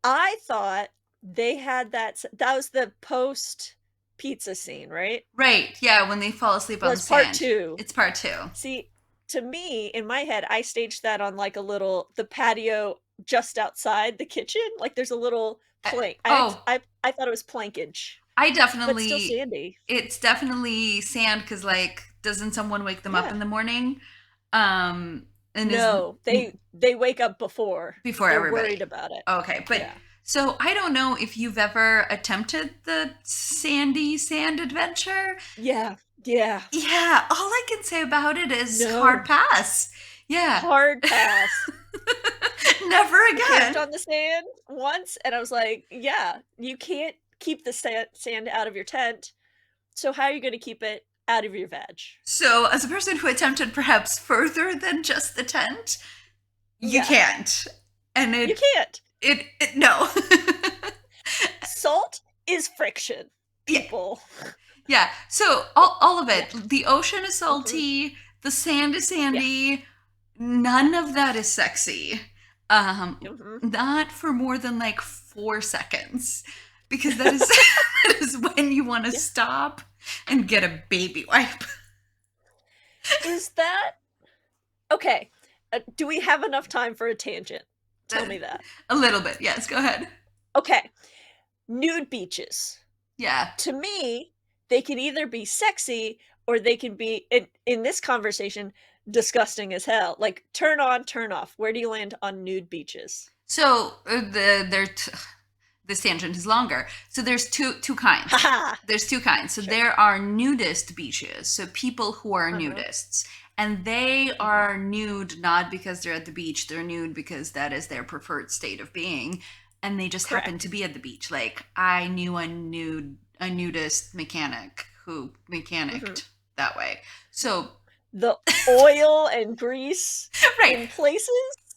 I thought they had that was the post pizza scene, right? Right. Yeah, when they fall asleep on the Part sand. 2. It's part 2. See, to me, in my head, I staged that on like the patio just outside the kitchen. Like there's a little plank. I thought it was plankage. I definitely. But still sandy. It's definitely sand because, like, doesn't someone wake them up in the morning? And no, they wake up before. Before everybody. Worried about it. Okay, but so I don't know if you've ever attempted the sandy sand adventure. Yeah. Yeah. All I can say about it is hard pass. Yeah. Hard pass. Never again. I camped on the sand once, and I was like, yeah, you can't keep the sand out of your tent. So how are you going to keep it out of your veg? So as a person who attempted perhaps further than just the tent, you can't. And you can't. No. Salt is friction, people. Yeah. So all of it. The ocean is salty. The sand is sandy. None of that is sexy. Not for more than like 4 seconds. Because that is when you want to stop and get a baby wipe. Is that... Okay. Do we have enough time for a tangent? Tell me that. A little bit. Yes, go ahead. Okay. Nude beaches. Yeah. To me, they can either be sexy or they can be, in this conversation, disgusting as hell. Like, turn on, turn off. Where do you land on nude beaches? So, this tangent is longer. So there's two kinds. There's 2 kinds. So there are nudist beaches. So people who are nudists. And they are nude not because they're at the beach. They're nude because that is their preferred state of being. And they just happen to be at the beach. Like, I knew a nudist mechanic who mechanicked that way. So the oil and grease in places?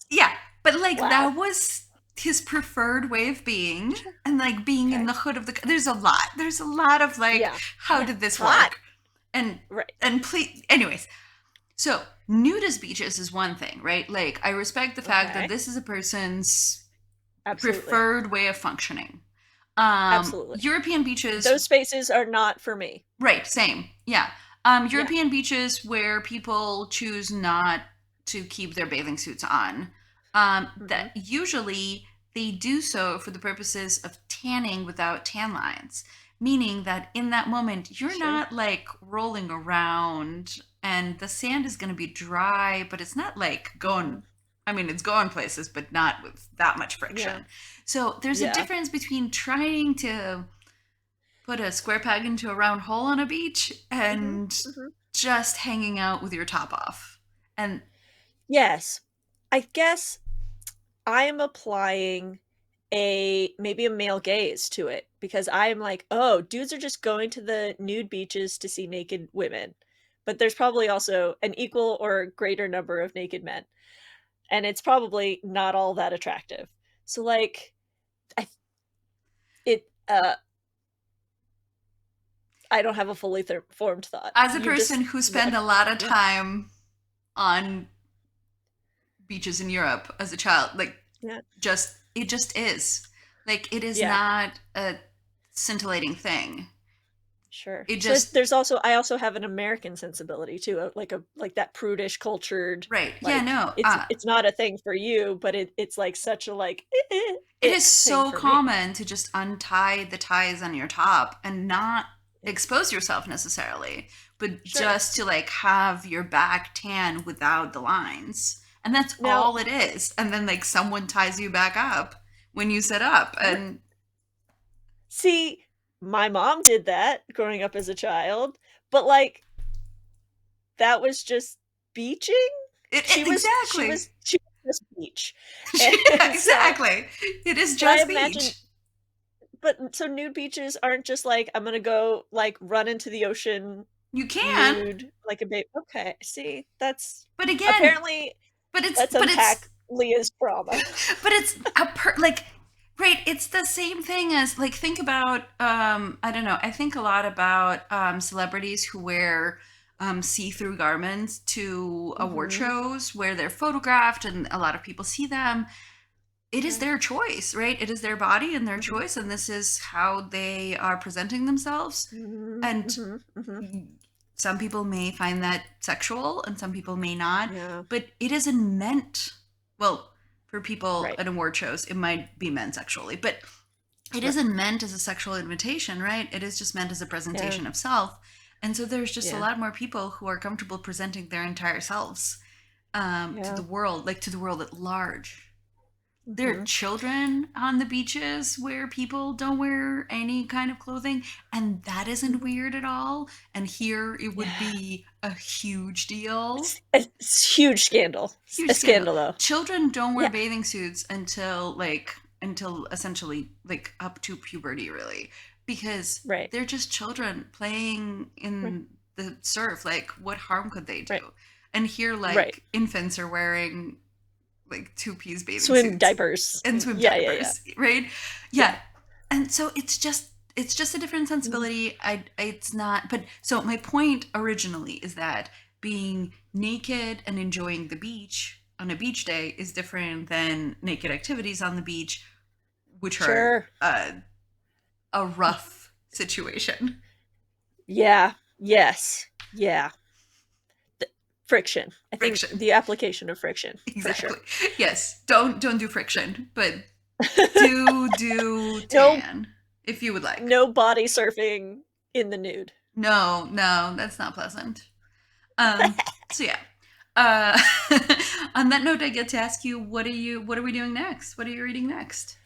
Yeah. But like that was his preferred way of being. And like being in the hood of the... There's a lot of like, how did this work? And please... Anyways... So, nudist beaches is one thing, right? Like, I respect the fact that this is a person's preferred way of functioning. Absolutely. European beaches... Those spaces are not for me. Right, same. Yeah. European beaches where people choose not to keep their bathing suits on, that usually they do so for the purposes of tanning without tan lines. Meaning that in that moment, you're not, like, rolling around... And the sand is going to be dry, but it's not like going, I mean, it's going places, but not with that much friction. Yeah. So there's a difference between trying to put a square peg into a round hole on a beach and just hanging out with your top off. And yes, I guess I am applying maybe a male gaze to it because I'm like, oh, dudes are just going to the nude beaches to see naked women. But there's probably also an equal or greater number of naked men. And it's probably not all that attractive. So, like, I don't have a fully formed thought. As a person who spent a lot of time on beaches in Europe as a child, like, it just is. Like it is Yeah. not a scintillating thing. Sure. It So just there's also I also have an American sensibility too, like that prudish, cultured, right. Yeah, like no. it's not a thing for you, but it's like such a like It is ick thing so for me. common to just untie the ties on your top and not Yeah. expose yourself necessarily, but Sure. just to like have your back tan without the lines. And that's Now, all it is. And then like someone ties you back up when you sit up. And see, my mom did that growing up as a child, but like that was just beaching. She exactly. was she was just beach, and so Exactly. It is but I just imagine beach. but so nude beaches aren't just like I'm gonna go like run into the ocean You can, nude like a babe. Okay, see, that's but again, apparently but it's let's but it's unpack Leah's trauma. but it's like right, it's the same thing as like think about I don't know, I think a lot about celebrities who wear see-through garments to award Hmm. shows where they're photographed and a lot of people see them. It is Yeah. their choice, right? It is their body and their Hmm. choice, and this is how they are presenting themselves. Hmm. And Hmm. Hmm. some people may find that sexual and some people may not, Yeah. but it isn't meant, well, for people Right. at award shows, it might be meant sexually, but it Right. isn't meant as a sexual invitation, right? It is just meant as a Yeah. presentation of self. And so there's just a Yeah. lot more people who are comfortable presenting their entire selves to Yeah. the world, like to the world at large. There are Hmm. children on the beaches where people don't wear any kind of clothing, and that isn't Hmm. weird at all. And here it would Yeah. be a huge deal. It's a huge scandal. Huge A scandal. scandal, though. Children don't wear Yeah. bathing suits until essentially like up to puberty, really, because Right. they're just children playing Right. in the surf. Like, what harm could they do? Right. And here, Right. like infants are wearing like two-piece bathing Swim suits diapers. and swim Yeah. Yeah. Yeah. diapers, right? Yeah. Yeah. And so it's just a different Mhm. sensibility. It's not, but so my point originally is that being naked and enjoying the beach on a beach day is different than naked activities on the beach, which are Sure. a rough situation. Yeah. Yes. Yeah. Friction. I think Friction. the application of friction for Exactly. sure. Yes. Don't do friction, but do No, tan if you would like. no body surfing in the nude. No, no, that's not pleasant. So yeah. Uh, on that note, I get to ask you, what are we doing next? What are you reading next?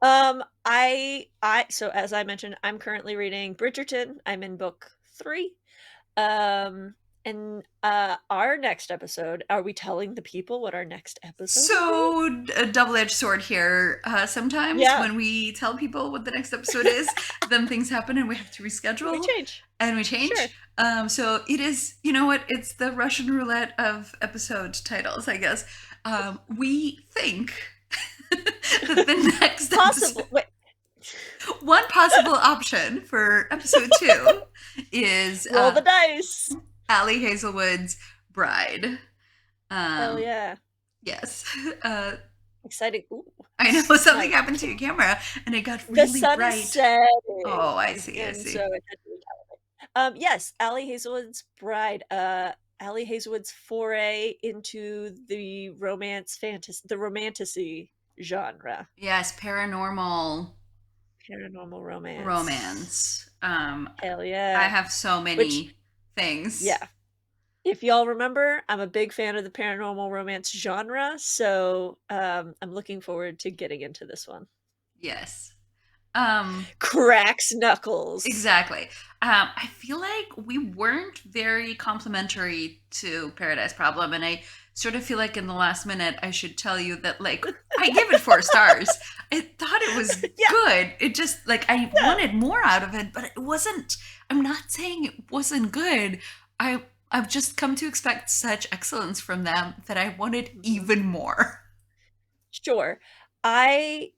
So as I mentioned, I'm currently reading Bridgerton. I'm in book 3. Um, and our next episode, are we telling the people what our next episode will be? So a double-edged sword here. Sometimes Yeah, when we tell people what the next episode is, then things happen and we have to we reschedule change. and we Sure. change. So it is, you know what? It's the Russian roulette of episode titles, I guess. We think that the next episode, Possible. Wait. one possible option for episode 2 is Roll the dice. Allie Hazelwood's Bride. Hell Um, yeah. yes. Exciting. Ooh. I know something My happened to your camera and it got the really sun is bright. setting. Oh, I see, I And so see. it had to recalibrate. Yes, Allie Hazelwood's Bride. Allie Hazelwood's foray into the the romantasy genre. Yes, paranormal Paranormal romance. romance. Hell I yeah. have so Which, many things. yeah. If y'all remember, I'm a big fan of the paranormal romance genre, so I'm looking forward to getting into this one. Yes. Um, Cracks knuckles. exactly. I feel like we weren't very complimentary to Paradise Problem, and I sort of feel like in the last minute I should tell you that like I gave it 4 stars. I thought it was Yeah, good. It just like I yeah. wanted more out of it, but it wasn't. I'm not saying it wasn't good. I've just come to expect such excellence from them that I wanted Mhm. even more. Sure. I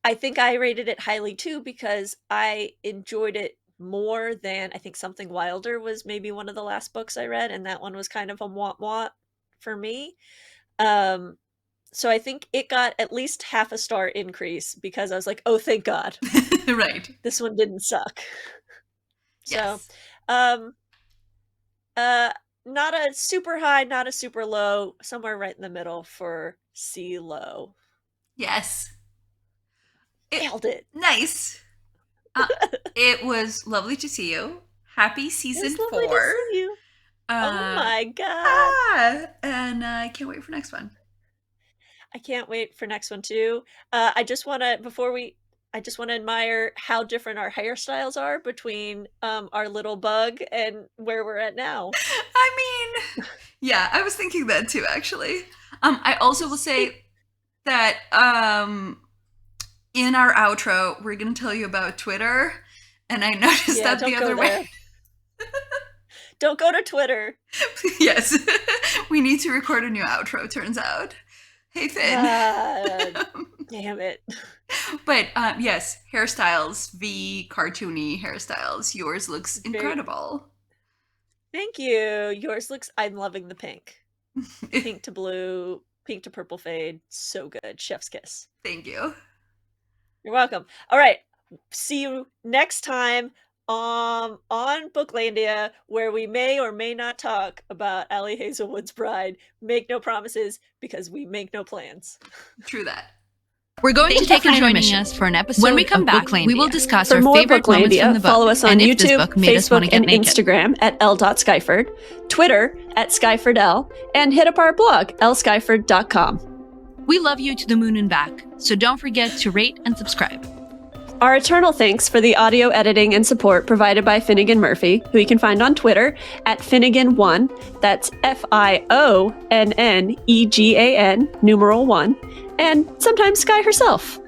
I think I rated it highly too because I enjoyed it more than I think Something Wilder was maybe one of the last books I read, and that one was kind of a want for me. Um, So I think it got at least half a star increase because I was like, oh, thank God. Right. This one didn't suck. Yes. So, not a super high, not a super low, somewhere right in the middle for C low. Yes. Nailed it. Nice. It was lovely to see you. Happy It season was lovely 4. to see you. Oh my God. And I can't wait for next one. I can't wait for next one too. I just want to admire how different our hairstyles are between our little bug and where we're at now. I mean, yeah, I was thinking that too, actually. I also will say that in our outro, we're going to tell you about Twitter, and I noticed that the other way. Don't go to Twitter. Yes, we need to record a new outro, turns out. Hey, Finn. Damn it. But yes, hairstyles, V cartoony hairstyles. Yours looks incredible. Thank you. Yours looks, I'm loving the pink. Pink to blue, pink to purple fade. So good. Chef's kiss. Thank you. You're welcome. All right. See you next time on Booklandia, where we may or may not talk about Allie Hazelwood's Bride. Make no promises because we make no plans. True that. We're going to take an intermission for an episode. When we come back, we will discuss our favorite moments from the book. Follow us on YouTube, Facebook, and naked. Instagram at l.skyford, Twitter at skyfordl, and hit up our blog, lskyford.com. We love you to the moon and back, so don't forget to rate and subscribe. Our eternal thanks for the audio editing and support provided by Finnegan Murphy, who you can find on Twitter at Finnegan1, that's FIONNEGAN, numeral 1, and sometimes Sky herself.